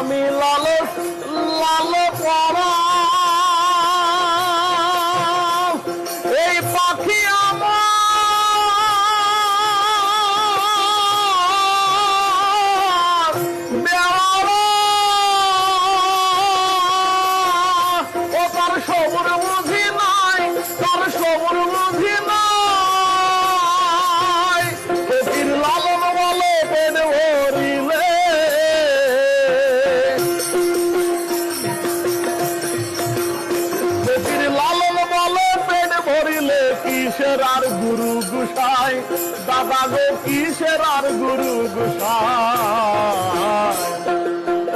আমি লালস লাল পরা এই পাখি আমার বেড়ানো ও তার সবর বুঝি নাই, তার সবর বুঝি নাই। ফকির লালন বলে পেট ভরিলে, ফকির লালন বলে পেট ভরিলে কিসের আর গুরু গুসাই, দাদা গো কিসের আর গুরু গুসাই।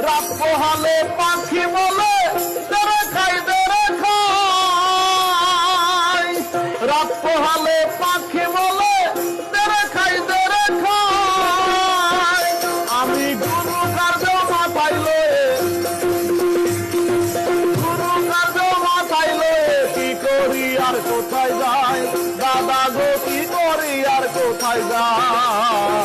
রাত পোহালে পাখি বলে তেরে খাই তেরে খাই, রাত পোহালে পাখি বলে তেরে খাই তেরে খাই। আমি গুরু কার্য মাথায় লয়ে, গুরু কার্য মাথায় লয়ে কি করি আর কোথায় যাই, দাদা গো কি করি আর কোথায় যাই।